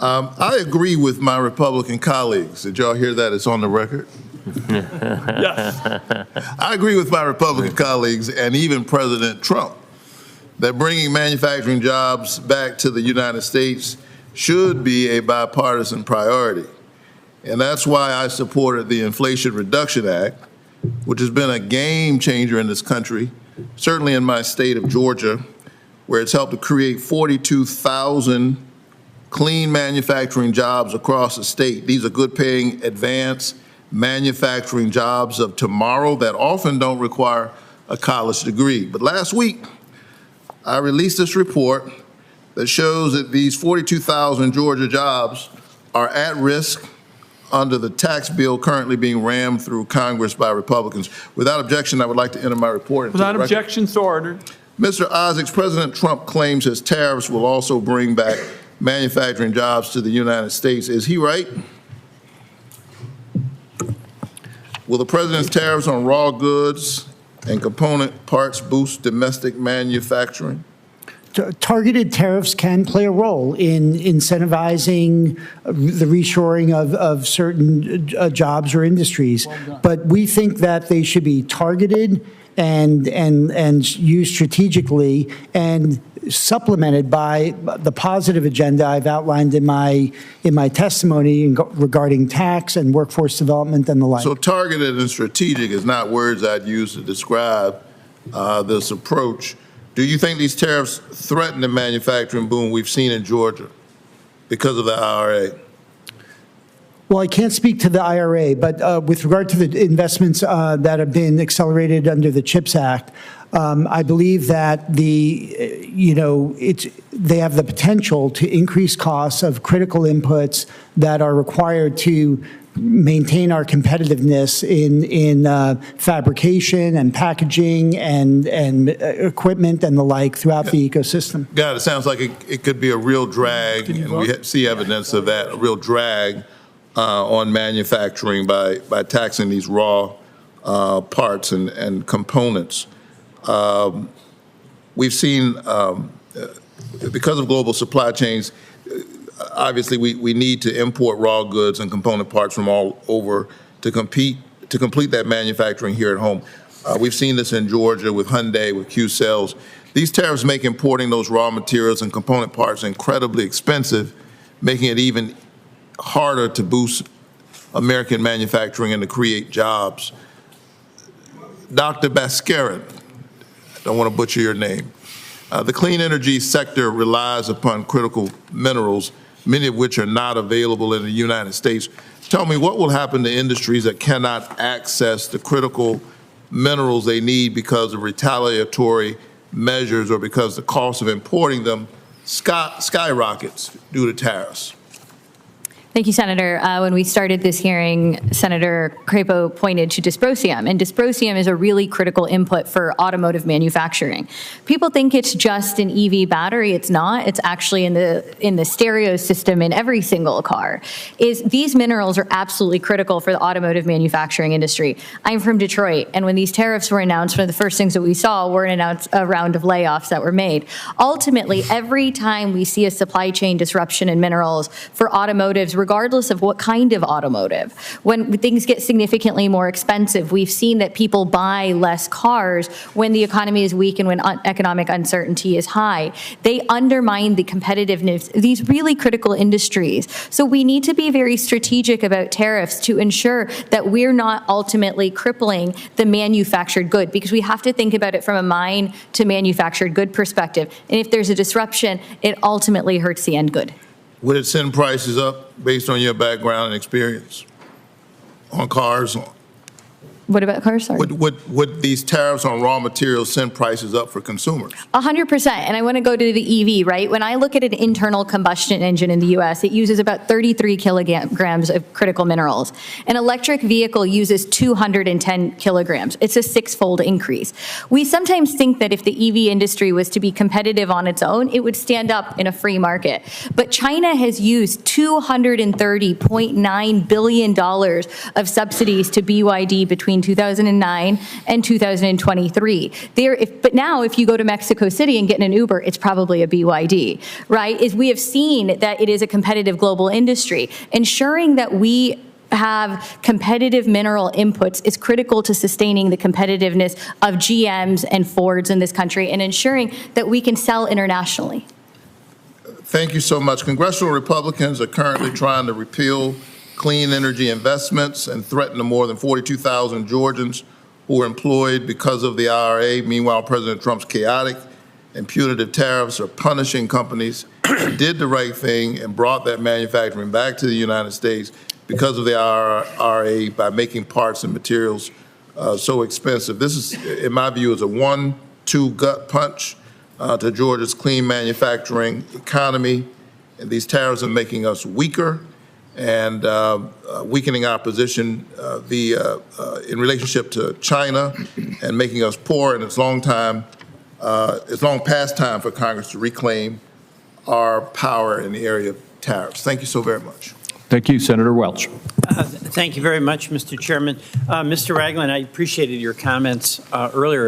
I agree with my Republican colleagues. Did y'all hear that? It's on the record. Yes. I agree with my Republican colleagues and even President Trump that bringing manufacturing jobs back to the United States should be a bipartisan priority. And that's why I supported the Inflation Reduction Act, which has been a game changer in this country, certainly in my state of Georgia, where it's helped to create 42,000 clean manufacturing jobs across the state. These are good paying advanced manufacturing jobs of tomorrow that often don't require a college degree. But last week, I released this report that shows that these 42,000 Georgia jobs are at risk under the tax bill currently being rammed through Congress by Republicans. Without objection, I would like to enter my report. Without objection, so ordered. Mr. Isaacs, President Trump claims his tariffs will also bring back manufacturing jobs to the United States. Is he right? Will the president's tariffs on raw goods and component parts boost domestic manufacturing? Targeted tariffs can play a role in incentivizing the reshoring of certain jobs or industries, but we think that they should be targeted and used strategically and supplemented by the positive agenda I've outlined in my testimony regarding tax and workforce development and the like. So targeted and strategic is not words I'd use to describe this approach. Do you think these tariffs threaten the manufacturing boom we've seen in Georgia because of the IRA? Well, I can't speak to the IRA, but with regard to the investments that have been accelerated under the CHIPS Act, I believe that they have the potential to increase costs of critical inputs that are required to maintain our competitiveness in fabrication and packaging and equipment and the like throughout the ecosystem. God, it sounds like it could be a real drag, and we see evidence of that, a real drag on manufacturing by taxing these raw parts and components. We've seen, because of global supply chains, obviously we need to import raw goods and component parts from all over to complete that manufacturing here at home. We've seen this in Georgia with Hyundai, with Q-Cells. These tariffs make importing those raw materials and component parts incredibly expensive, making it even harder to boost American manufacturing and to create jobs. Dr. Baskarin, I don't want to butcher your name. The clean energy sector relies upon critical minerals, many of which are not available in the United States. Tell me, what will happen to industries that cannot access the critical minerals they need because of retaliatory measures or because the cost of importing them skyrockets due to tariffs? Thank you, Senator. When we started this hearing, Senator Crapo pointed to dysprosium, and dysprosium is a really critical input for automotive manufacturing. People think it's just an EV battery. It's not. It's actually in the stereo system in every single car. These minerals are absolutely critical for the automotive manufacturing industry. I'm from Detroit, and when these tariffs were announced, one of the first things that we saw were a round of layoffs that were made. Ultimately, every time we see a supply chain disruption in minerals for automotives, regardless of what kind of automotive. When things get significantly more expensive, we've seen that people buy less cars when the economy is weak and when economic uncertainty is high. They undermine the competitiveness of these really critical industries. So we need to be very strategic about tariffs to ensure that we're not ultimately crippling the manufactured good, because we have to think about it from a mine to manufactured good perspective. And if there's a disruption, it ultimately hurts the end good. Would it send prices up based on your background and experience on cars? What about cars? Sorry. Would these tariffs on raw materials send prices up for consumers? 100%. And I want to go to the EV, right? When I look at an internal combustion engine in the U.S., it uses about 33 kilograms of critical minerals. An electric vehicle uses 210 kilograms. It's a six-fold increase. We sometimes think that if the EV industry was to be competitive on its own, it would stand up in a free market. But China has used $230.9 billion of subsidies to BYD between in 2009 and 2023. But now if you go to Mexico City and get in an Uber, it's probably a BYD, right? We have seen that it is a competitive global industry. Ensuring that we have competitive mineral inputs is critical to sustaining the competitiveness of GMs and Fords in this country and ensuring that we can sell internationally. Thank you so much. Congressional Republicans are currently trying to repeal clean energy investments and threaten the more than 42,000 Georgians who are employed because of the IRA. Meanwhile, President Trump's chaotic and punitive tariffs are punishing companies that did the right thing and brought that manufacturing back to the United States because of the IRA by making parts and materials so expensive. This is, in my view, is a 1-2 gut punch to Georgia's clean manufacturing economy. And these tariffs are making us weaker and weakening our position in relationship to China and making us poor. And it's long past time for Congress to reclaim our power in the area of tariffs. Thank you so very much. Thank you, Senator Welch. Thank you very much, Mr. Chairman. Mr. Ragland, I appreciated your comments earlier